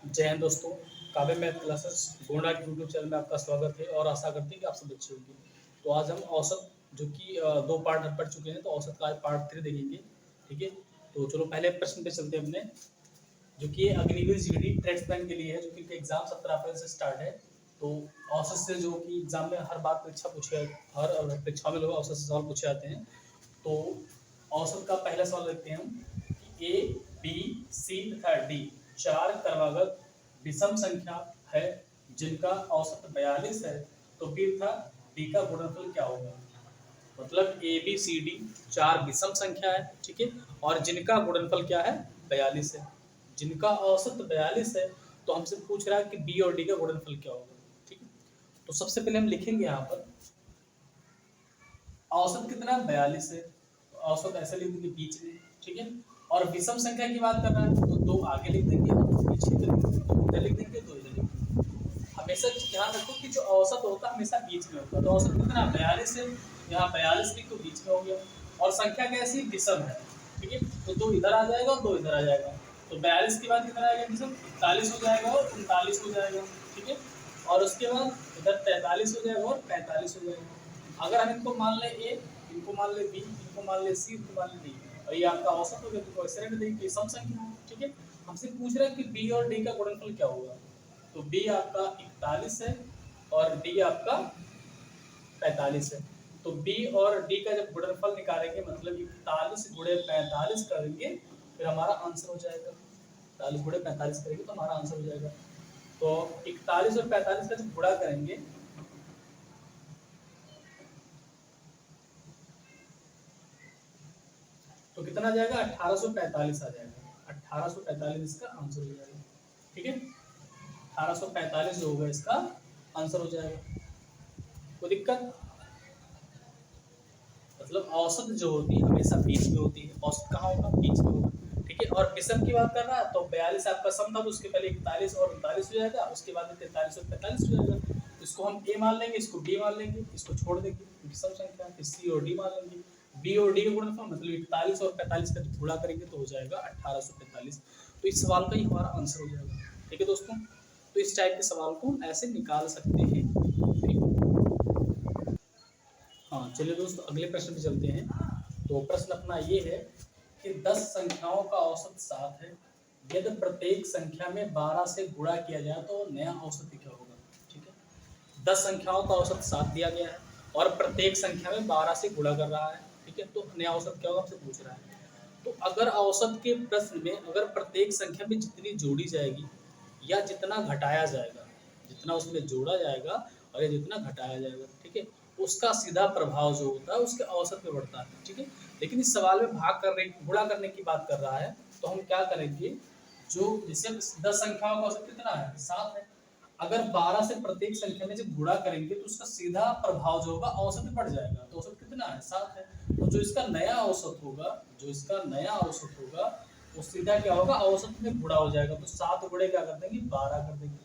जय हिंद दोस्तों। काव्य मैथ क्लासेस गोंडा के यूट्यूब चैनल में आपका स्वागत है और आशा करते हैं कि आप सब अच्छे होंगे। तो आज हम औसत जो कि दो पार्ट हम पढ़ चुके हैं, तो औसत का आज पार्ट 3 देखेंगे। ठीक है, तो चलो पहले प्रश्न पे चलते हैं अपने, जो कि अग्निवीर जीडी ट्रेड्समैन के लिए है, जो कि एग्जाम 17 अप्रैल से स्टार्ट है। तो औसत से जो कि एग्जाम में हर बार परीक्षा पूछे, हर परीक्षा में लोग औसत से सवाल पूछे जाते हैं। तो औसत का पहला सवाल देखते हैं हम कि ए बी सी तथा डी चार क्रमागत विषम संख्या है जिनका औसत 42 है, तो बी तथा डी का गुणनफल क्या होगा। मतलब ए बी सी डी चार विषम संख्या है, ठीक है, और जिनका गुणनफल क्या है, 42 है। जिनका औसत 42 है, तो हमसे पूछ रहा है कि बी और डी का गुणनफल क्या होगा। ठीक है, तो सबसे पहले हम लिखेंगे यहाँ पर औसत कितना है, 42 है, तो औसत ऐसे लिख देंगे बीच में। ठीक है, और विषम संख्या की बात कर रहा है, तो दो आगे लिख देंगे और दो पीछे लिख देंगे, दो इधर लिख देंगे, दो इधर लिख देंगे। हमेशा ध्यान रखो कि जो औसत होता है हमेशा बीच में होता है। तो औसत कितना 42 है, यहाँ 42 लिख तो बीच में हो गया, और संख्या कैसी विषम है। ठीक है, तो दो इधर आ जाएगा और दो इधर आ जाएगा, तो 42 के बाद कितना आएगा विषम, 41 हो जाएगा और 39 हो जाएगा। ठीक है, और उसके बाद इधर 43 हो जाएगा और 45 हो जाएगा। अगर हम इनको मान ले ए, इनको मान ले बी, इनको मान ले सी, इनको मान ले डी, और ये आपका औसत हो गया, तो ऐसे रहने देंगे, सम संख्या है। ठीक है, हमसे पूछ रहा है कि बी और डी का गुणनफल क्या होगा। तो बी आपका 41 है और डी आपका 45 है। तो बी और डी का जब गुणनफल निकालेंगे, मतलब 41 गुणे 45 करेंगे, फिर हमारा आंसर हो जाएगा। 41 गुणे 45 करेंगे तो हमारा आंसर हो जाएगा। तो 41 और 45 का जब गुणा करेंगे, तो कितना आ जाएगा, 1845 आ जाएगा। 1845 इसका आंसर हो जाएगा। ठीक है, 1845 जो होगा इसका आंसर हो जाएगा। कोई दिक्कत, मतलब औसत जो होती है हमेशा बीच में होती है। औसत कहाँ होगा, बीच में होगा। ठीक है, और विषम की बात कर रहा है, तो 42 आपका सम था, तो उसके पहले 41 और 39 हो जाएगा, उसके बाद 43 और 45 हो जाएगा। इसको हम ए मान लेंगे, इसको बी मान लेंगे, इसको छोड़ देंगे विषम संख्या, फिर सी और डी मान लेंगे। बी और डी का गुणनफल मतलब 41 और 45 का गुणा करेंगे तो हो जाएगा 1845। तो इस सवाल का ही हमारा आंसर हो जाएगा। ठीक है दोस्तों, तो इस टाइप के सवाल को हम ऐसे निकाल सकते हैं। हाँ चलिए दोस्तों, अगले प्रश्न पे चलते हैं। तो प्रश्न अपना ये है कि 10 संख्याओं का औसत 7 है। यदि प्रत्येक संख्या में 12 से गुणा किया जाए तो नया औसत क्या होगा। ठीक है, 10 संख्याओं का औसत 7 दिया गया है और प्रत्येक संख्या में 12 से गुणा कर रहा है। ठीक है, तो नया औसत क्या होगा, हमसे पूछ रहा है। तो अगर औसत के प्रश्न में अगर प्रत्येक संख्या में जितनी जोड़ी जाएगी या जितना घटाया जाएगा, जितना उसमें जोड़ा जाएगा और या जितना घटाया जाएगा, ठीक है, उसका सीधा प्रभाव जो होता है उसके औसत पे पड़ता है। ठीक है, लेकिन इस सवाल में भाग करने गुणा करने की बात कर रहा है, तो हम क्या करेंगे, जो जैसे 10 संख्याओं का औसत कितना है, 7 है। अगर 12 से प्रत्येक संख्या में जब गुणा करेंगे तो उसका सीधा प्रभाव जो होगा औसत में पड़ जाएगा, तो औसत कितना है, 7 है। तो जो इसका नया औसत होगा, जो इसका नया औसत होगा, वो सीधा क्या होगा, औसत में गुणा हो जाएगा। तो 7 गुणे क्या कर देंगे, 12 कर देंगे,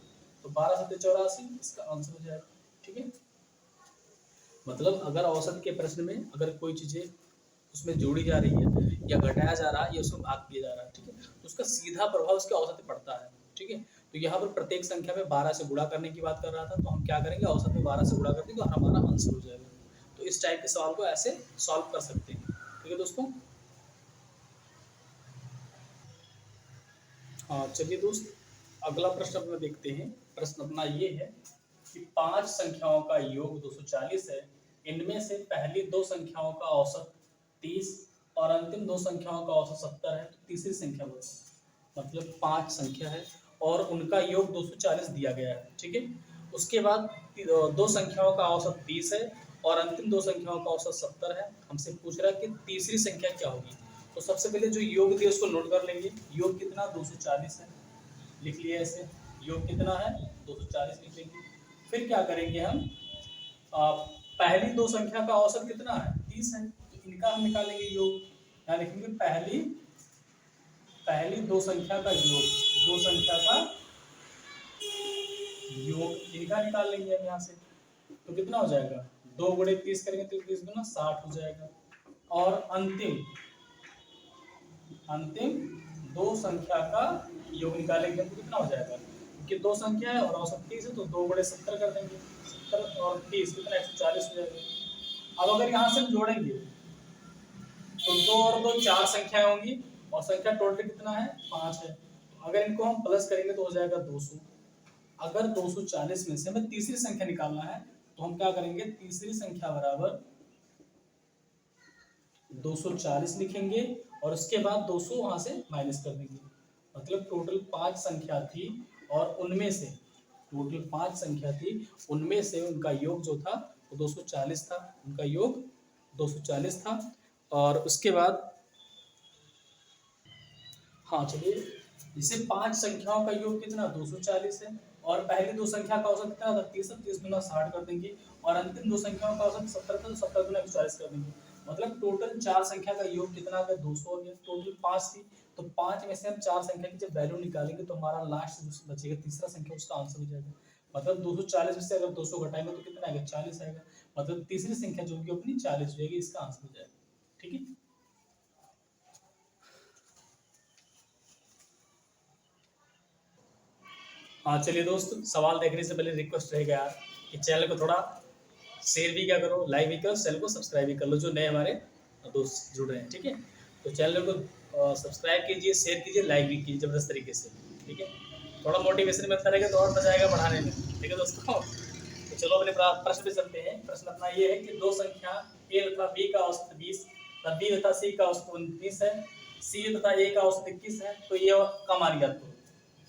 तो 12 7 84, इसका आंसर हो जाएगा। ठीक है, मतलब अगर औसत के प्रश्न में अगर कोई चीजें उसमें जोड़ी जा रही है या घटाया जा रहा है या उसमें भाग किया जा रहा है, ठीक है, तो उसका सीधा प्रभाव उसके औसत पे पड़ता है। ठीक है, तो यहाँ पर प्रत्येक संख्या में 12 से गुणा करने की बात कर रहा था, तो हम क्या करेंगे, औसत में 12 से गुणा कर देंगे और हमारा आंसर हो जाएगा। तो इस टाइप के सवाल को ऐसे सॉल्व कर सकते हैं। ठीक है दोस्तों, हाँ चलिए दोस्त, अगला प्रश्न अपना देखते हैं। प्रश्न अपना ये है कि 5 संख्याओं का योग 240 है। इनमें से पहली दो संख्याओं का औसत 30 और अंतिम दो संख्याओं का औसत 70 है, तो तीसरी संख्या बताओ। मतलब 5 संख्या है और उनका योग 240 दिया गया है। ठीक है, उसके बाद दो संख्याओं का औसत 30 है और अंतिम दो संख्याओं का औसत 70 है। हमसे पूछ रहा है कि तीसरी संख्या क्या होगी। तो सबसे पहले जो योग दिया उसको नोट कर लेंगे। योग कितना, 240 है, लिख लिया ऐसे। योग कितना है, 240 लिख लेंगे। फिर क्या करेंगे हम, पहली दो संख्या का औसत कितना है, 30 है, तो इनका हम निकालेंगे योग। यहाँ लिखेंगे पहली पहली दो संख्या का योग, दो संख्या का योग, इनका निकाल लेंगे हम यहाँ से। तो कितना हो जाएगा, 2 गुणे 30 करेंगे तो 30 गुना 60 हो जाएगा। और अंतिम अंतिम दो संख्या का योग निकालेंगे तो कितना हो जाएगा, क्योंकि दो संख्या है और औसत 30 है तो 2 बड़े 70 कर देंगे, 70 और 30 कितना 140 हो जाएगा। अब अगर यहाँ से हम जोड़ेंगे तो 2 और 2 4 संख्याएं होंगी और संख्या टोटल कितना है 5 है। अगर इनको हम प्लस करेंगे तो हो जाएगा 200। अगर 240 में से हमें तीसरी संख्या निकालना है तो हम क्या करेंगे, तीसरी संख्या बराबर 240 लिखेंगे और उसके बाद 200 वहां से माइनस कर देंगे। मतलब टोटल 5 संख्या थी और उनमें से टोटल 5 संख्या थी, उनमें से उनका योग जो था वो 240 था, उनका योग 240 था। और उसके बाद हाँ चलिए, जैसे 5 संख्याओं का योग कितना 240 है और पहली दो संख्या का औसत कितना था 30, 30 गुना 60 कर देंगे और अंतिम दो संख्याओं का औसत 70 था तो 70 गुना 140 कर देंगे। मतलब टोटल 4 संख्या का योग कितना आ गया 200 हो गया। टोटल 5 थी तो 5 में से हम 4 संख्या की जब वैल्यू निकालेंगे तो हमारा लास्ट जो बचेगा तीसरा संख्या उसका आंसर हो जाएगा। मतलब 240 में से अगर 200 घटाएंगे तो कितना आएगा 40 आएगा। मतलब तीसरी संख्या जो होगी अपनी 40 हो जाएगी, इसका आंसर हो जाएगा। ठीक है। हाँ चलिए दोस्त, सवाल देखने से पहले रिक्वेस्ट रहेगा यार कि चैनल को थोड़ा शेयर भी क्या करो, लाइक भी करो, चैनल को सब्सक्राइब भी कर लो जो नए हमारे दोस्त जुड़ रहे हैं। ठीक है, तो चैनल को सब्सक्राइब कीजिए, शेयर कीजिए, लाइक भी कीजिए जबरदस्त तरीके से। ठीक है, थोड़ा मोटिवेशन मिलता रहेगा तो और मजा आएगा पढ़ाने में। ठीक है दोस्तों, तो चलो अपने प्रश्न पे चलते हैं। प्रश्न अपना ये है कि दो संख्या ए तथा बी का औसत 20 तथा बी तथा सी का औसत 29 है, सी तथा ए का औसत 21 है, तो ये का मान ज्ञात करो।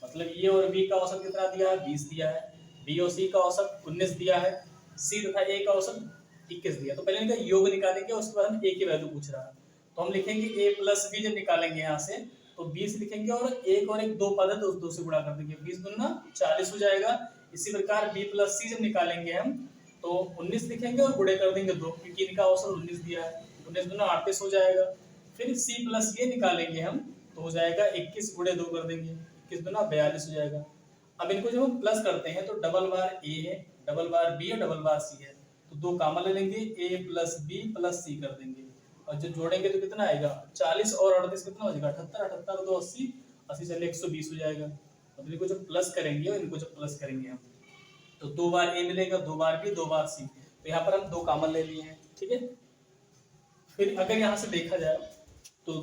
मतलब ए और बी का औसत कितना दिया है 20 दिया है, बी और सी का औसत 19 दिया है, सी तथा ए का औसत 21 दिया। तो पहले इनका योग निकालेंगे, उसके बाद हम ए की वैल्यू पूछ रहा है तो हम लिखेंगे ए प्लस बी। जब निकालेंगे यहाँ से तो 20 लिखेंगे और एक और एक दो पद है तो उस दो से गुणा कर देंगे, 20 गुना 40 हो जाएगा। इसी प्रकार बी प्लस सी जब निकालेंगे हम तो 19 लिखेंगे और गुणे कर देंगे 2, क्योंकि इनका औसत 19 दिया है, 19 गुना 38 हो जाएगा। फिर सी प्लस ये निकालेंगे हम तो हो जाएगा 21 गुणे 2 कर देंगे, 21 गुना 42 हो जाएगा। अब इनको जब हम प्लस करते हैं तो डबल बार ए है, डबल बार बी है, डबल बार सी है, तो दो कॉमन ले लेंगे, ए प्लस बी प्लस सी कर देंगे और जब जोड़ेंगे तो कितना आएगा 40 और 38 कितना हो जाएगा 78, 78 2 80, 80 चलिए 120 हो जाएगा। अब इनको जब प्लस करेंगे और इनको जब प्लस करेंगे हम तो 2 बार ए मिलेगा, 2 बार बी, 2 बार सी, तो यहाँ पर हम दो कॉमन ले लिए हैं। ठीक है, फिर अगर यहाँ से देखा जाए तो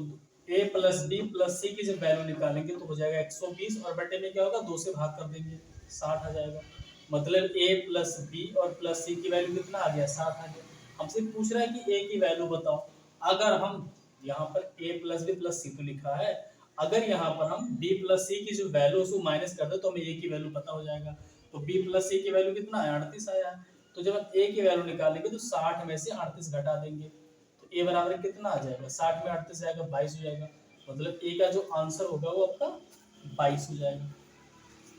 ए प्लस बी प्लस सी की जब वैल्यू निकालेंगे तो हो जाएगा 120 और बटे में क्या होगा 2 से भाग कर देंगे 60 आ जाएगा। मतलब ए प्लस बी और प्लस सी की वैल्यू कितना आ गया 60 आ गया। हमसे पूछ रहा है कि ए की वैल्यू बताओ। अगर हम यहाँ पर ए प्लस बी प्लस सी तो लिखा है, अगर यहाँ पर हम बी प्लस सी की जो वैल्यू उसको माइनस कर दे तो हमें ए की वैल्यू पता हो जाएगा। तो बी प्लस सी की वैल्यू कितना है 38 आया। तो जब हम ए की वैल्यू निकालेंगे तो 60 में से 38 घटा देंगे तो ए बराबर कितना आ जाएगा 60 में 38 जाएगा 22 हो जाएगा। मतलब ए का जो आंसर होगा वो आपका 22 हो जाएगा।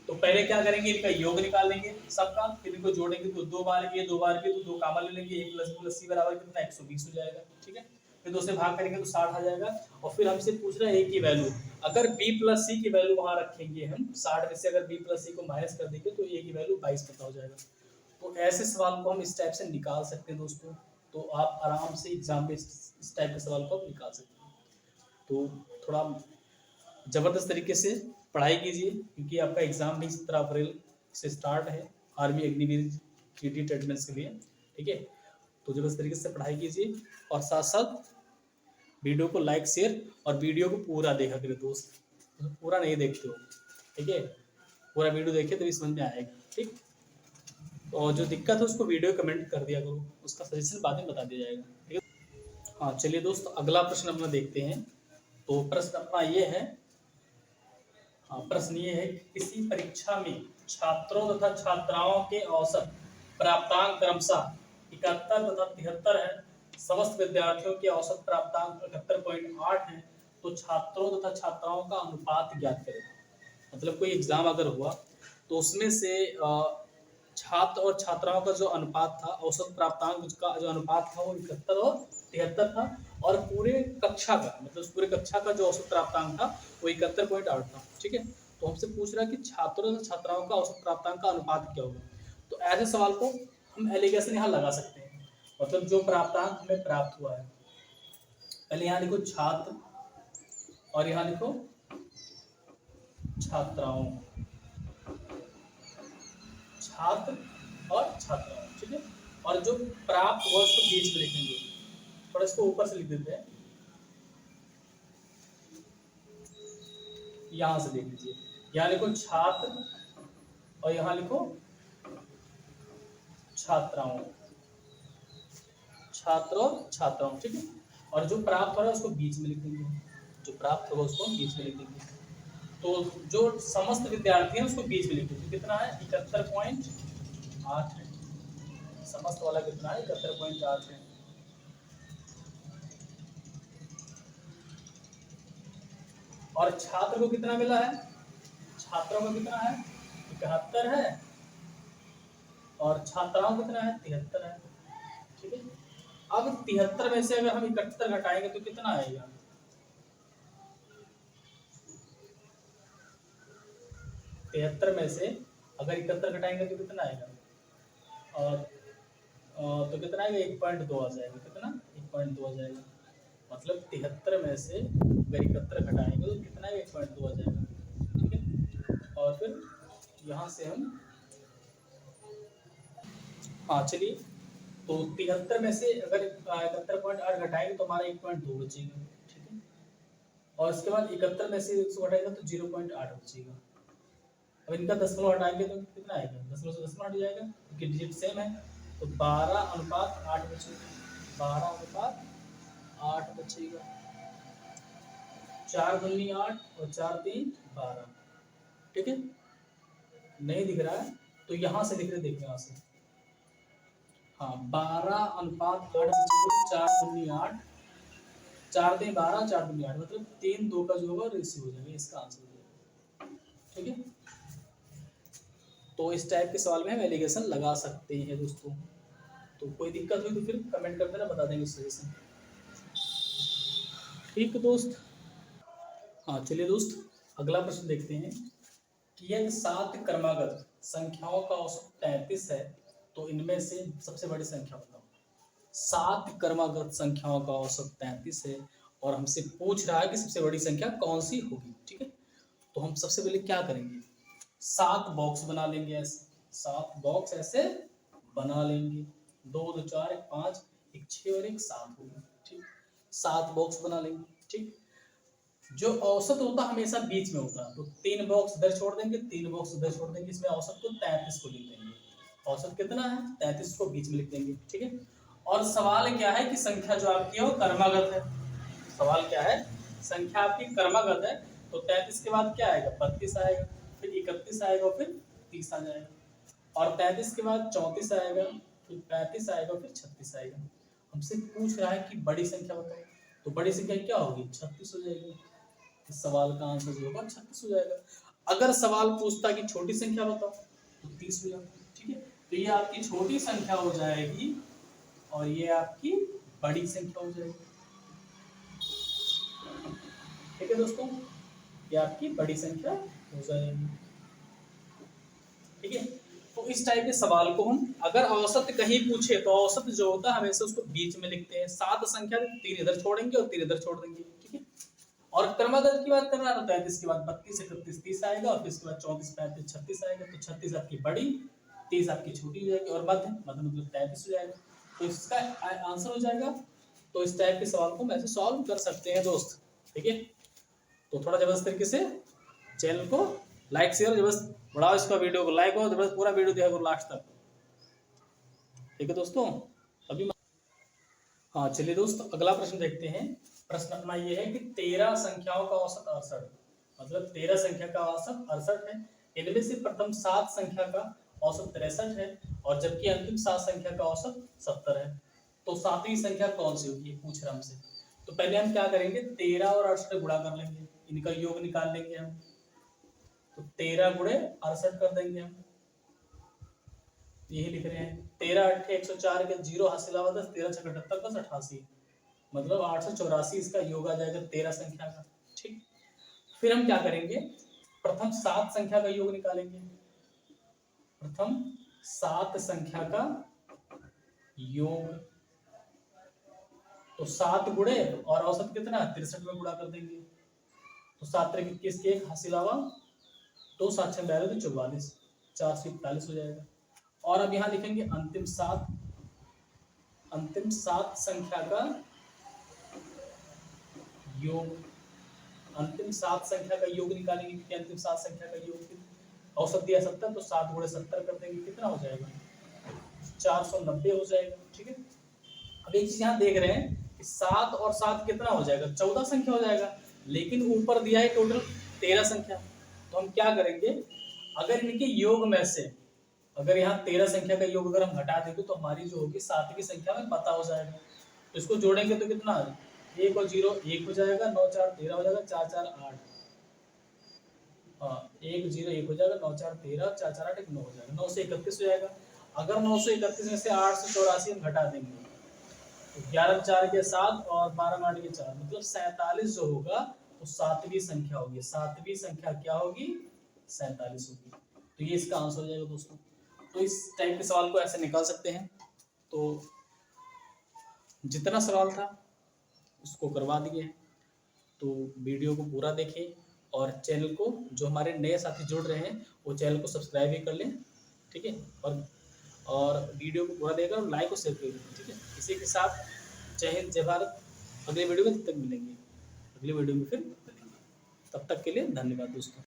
तो पहले क्या करेंगे इनका योग निकाल लेंगे सबका, फिर इनको जोड़ेंगे तो 2 बार ए 2 बार बी तो 2 कॉमन ले लेंगे, ए प्लस सी बराबर कितना 120 हो जाएगा। ठीक है, फिर 2 से भाग करेंगे तो 60 आ जाएगा। और फिर हमसे पूछ रहा है ए की वैल्यू, अगर बी प्लस सी की वैल्यू वहां रखेंगे हम 60 में से अगर बी प्लस सी को माइनस कर देंगे तो ए की वैल्यू 22 पता हो जाएगा। तो ऐसे सवाल को हम इस टाइप से निकाल सकते हैं दोस्तों। तो आप आराम से एग्जाम में इस टाइप के सवाल को आप निकाल सकते हैं। तो थोड़ा ज़बरदस्त तरीके से पढ़ाई कीजिए क्योंकि आपका एग्ज़ाम भी 17 अप्रैल से स्टार्ट है आर्मी अग्निवीर जीडी ट्रीटमेंट्स के लिए। ठीक है, तो ज़बरदस्त तरीके से पढ़ाई कीजिए और साथ साथ वीडियो को लाइक शेयर और वीडियो को पूरा देखा करें दोस्त, तो पूरा नहीं देखते हो। ठीक है, पूरा वीडियो देखिए तभी समझ में आएगा। ठीक, और जो दिक्कत है उसको वीडियो कमेंट कर दिया करो, उसका सजेशन बाद में बता दिया जाएगा। ठीक है, हाँ चलिए दोस्त अगला प्रश्न अपना देखते हैं। तो प्रश्न अपना ये है, हाँ प्रश्न ये है कि किसी परीक्षा में छात्रों तथा छात्राओं के औसत प्राप्तांक क्रमशः 71 तथा 73 है, समस्त विद्यार्थियों के औसत प्राप्तांक 78.8 है, तो छात्रों तथा छात्राओं का अनुपात ज्ञात करें। मतलब कोई एग्जाम अगर हुआ तो उसमें से छात्र और छात्राओं का जो अनुपात था, औसत प्राप्तांक का जो अनुपात था वो 71 और 73 था, और पूरे कक्षा का मतलब पूरे कक्षा का जो औसत प्राप्तांक था वो 71.8 था। ठीक है, तो हमसे पूछ रहा है कि छात्रों और छात्राओं का औसत प्राप्तांक का अनुपात क्या होगा। तो ऐसे सवाल को हम एलिगेशन यहाँ लगा सकते हैं। मतलब जो प्राप्तांक हमें प्राप्त हुआ है, पहले यहाँ लिखो छात्र और यहाँ लिखो छात्राओं, छात्र और छात्राओं, ठीक है। और जो प्राप्त हुआ उसको बीच में लिखेंगे, थोड़ा इसको ऊपर से लिख देते हैं, यहां से देख लीजिए, यहाँ लिखो छात्र और यहाँ लिखो छात्राओं, छात्र और छात्राओं, ठीक है। और जो प्राप्त हो रहा है उसको बीच में लिख देंगे, जो प्राप्त होगा उसको बीच में लिख देंगे। तो जो समस्त विद्यार्थी हैं उसको बीच में लिख देंगे, कितना है 71.8 है, समस्त वाला कितना है 71.8 है। और छात्र को कितना मिला है, छात्रों को कितना है 71 है, और छात्राओं कितना है 73 है, ठीक है। अब 73 में से अगर हम 71 घटाएंगे तो कितना आएगा, 73 में से अगर 71 घटाएंगे तो कितना आएगा, और तो कितना आएगा 1.2 आ जाएगा, कितना 1.2 आ जाएगा। मतलब 73 में से अगर 71 घटाएंगे तो कितना है 1.2 आ जाएगा, ठीक है। और फिर यहाँ से हम, हाँ चलिए, तो 73 में से अगर 71.8 घटाएंगे तो हमारा 1.2 बचेगा, ठीक है। और इसके बाद 71 में से 100 घटाएगा तो 0.8 बचेगा। अब इनका दशमलव हटाएंगे तो कितना आएगा, दशमलव से दशमलव हट जाएगा क्योंकि डिजिट सेम है, तो 12:8 बचेगा, 12:8 बचेगा, 4 दूनी 8 और 4 3 12, ठीक है। नहीं दिख रहा है तो यहाँ से लिख रहे, देखो यहाँ से, हाँ 12:8 बचेगा, 4 दूनी 8, 4 3 12, 4 दूनी 8, मतलब 3 2 का जो होगा रेशियो हो जाएगा, इसका आंसर हो जाएगा, ठीक है। तो इस टाइप के सवाल में हम एलिगेशन लगा सकते हैं दोस्तों। तो कोई दिक्कत हुई तो फिर कमेंट कर देना, बता देंगे सजेशन, ठीक है दोस्त। हाँ चलिए दोस्त, अगला प्रश्न देखते हैं कि यदि 7 क्रमागत संख्याओं का औसत 33 है तो इनमें से सबसे बड़ी संख्या बताओ। 7 क्रमागत संख्याओं का औसत 33 है और हमसे पूछ रहा है कि सबसे बड़ी संख्या कौन सी होगी, ठीक है। तो हम सबसे पहले क्या करेंगे, 7 बॉक्स बना लेंगे, ऐसे 7 बॉक्स ऐसे बना लेंगे, 2 2 4 1 5 1 6 और 1 7 होगा, ठीक। 7 बॉक्स बना लेंगे, ठीक। जो औसत होता हमेशा बीच में होता है, तो 3 बॉक्स इधर छोड़ देंगे, 3 बॉक्स इधर छोड़ देंगे, इसमें औसत को 33 को लिख देंगे, औसत कितना है 33 को बीच में लिख देंगे, ठीक है। और सवाल क्या है कि संख्या जो आपकी है वो क्रमागत है, सवाल क्या है, संख्या आपकी क्रमागत है, तो 33 के बाद क्या आएगा 32 आएगा, फिर 31 आएगा, फिर 30 आ जाएगा, और 33 के बाद 34 आएगा, फिर 35 आएगा, फिर 36 आएगा। हमसे पूछ रहा है कि बड़ी संख्या बताओ, तो बड़ी संख्या क्या होगी 36 हो जाएगी, इस सवाल का आंसर जो होगा 36 हो जाएगा। अगर सवाल पूछता कि छोटी संख्या बताओ तो 30 हो जाएगा, ठीक है। तो ये आपकी छोटी संख्या हो जाएगी और ये आपकी बड़ी संख्या हो जाएगी, ठीक है दोस्तों, ये आपकी बड़ी संख्या हो जाएगी, ठीक है। तो इस टाइप के सवाल को हम अगर औसत कहीं पूछे तो औसत जो होता है हमेशा उसको बीच में लिखते हैं, 7 संख्या 3 इधर छोड़ेंगे और 3 इधर छोड़ देंगे, ठीक है। और क्रमागत की बात कर रहा है तो 33 के बाद 32 31 30 आएगा, और फिर इसके बाद 34 35 36 आएगा, तो 36 आपकी बड़ी, 30 आपकी छोटी हो जाएगी, और मध्य मध्य मतलब 33 हो जाएगा, तो इसका आंसर हो जाएगा। तो इस टाइप के सवाल को हम ऐसे सॉल्व कर सकते हैं दोस्त, ठीक है। तो थोड़ा जबरदस्त तरीके से चैनल को लाइक शेयर जबरदस्त बढ़ाओ, इसका वीडियो को लाइक हो जबरदस्त, पूरा वीडियो देखो लास्ट तक, ठीक है दोस्तों। अभी हाँ चलिए दोस्त, अगला प्रश्न देखते हैं। प्रश्न अपना ये है कि 13 संख्याओं का औसत 68, मतलब 13 संख्या का औसत 68 है, इनमें से प्रथम 7 संख्या का औसत 63 है, और जबकि अंतिम 7 संख्या का औसत 70 है, तो 7वीं संख्या कौन सी होगी, पूछ रहा हमसे। तो पहले हम क्या करेंगे, 13 और 68 गुणा कर लेंगे, इनका योग निकाल लेंगे हम, तो 13 गुणे 68 कर देंगे हम, यही लिख रहे हैं, 13 8 104 के 0 हासिल आवा 10, 13 6 78 10 88, मतलब 884 इसका योग आ जाएगा 13 संख्या का, ठीक। फिर हम क्या करेंगे, प्रथम 7 संख्या का योग निकालेंगे, प्रथम 7 संख्या का योग, तो 7 गुणे और औसत कितना 63 में गुणा कर देंगे, तो 7 3 21 के 1 हासिल आवा 2 7 6 42 तो 44, 441 हो जाएगा। और अब यहाँ लिखेंगे अंतिम 7 संख्या का योग। अंतिम 7 संख्या का योग निकालेंगे, क्योंकि अंतिम 7 संख्या का योग औसत दिया 70, तो 7 गुणे 70 कर देंगे, कितना हो जाएगा 490 हो जाएगा। ठीक है। अब एक चीज यहाँ देख रहे हैं कि 7 और 7 कितना हो जाएगा, 14 संख्या हो जाएगा, लेकिन ऊपर दिया है टोटल 13 संख्या। तो हम क्या करेंगे, अगर इनके योग में से अगर यहाँ 13 संख्या का योग अगर हम घटा देंगे तो हमारी जो होगी 7वीं संख्या में पता हो जाएगा। तो इसको जोड़ेंगे तो कितना, 1 और 0 1 हो जाएगा, 9 4 13 हो जाएगा, 4 4 8, हाँ 1 0 1 हो जाएगा, 9 4 13, 4 4 8 1 9 हो जाएगा, 9 से 31 हो जाएगा। अगर 9 से 31 में से 884 हम घटा देंगे तो 11 4 के 7 और 12 8 के 4, मतलब 47 जो होगा वो 7वीं संख्या होगी। 7वीं संख्या क्या होगी, 47 होगी। तो ये इसका आंसर हो जाएगा दोस्तों। तो इस टाइप के सवाल को ऐसे निकाल सकते हैं। तो जितना सवाल था उसको करवा दिए। तो वीडियो को पूरा देखें और चैनल को, जो हमारे नए साथी जुड़ रहे हैं वो चैनल को सब्सक्राइब भी कर लें। ठीक है। और वीडियो को पूरा देखकर लाइक और शेयर करें। ठीक है। इसी के साथ जय हिंद जय भारत। अगले वीडियो में तब तक मिलेंगे, अगले वीडियो में फिर मिलेंगे। तब तक के लिए धन्यवाद दोस्तों।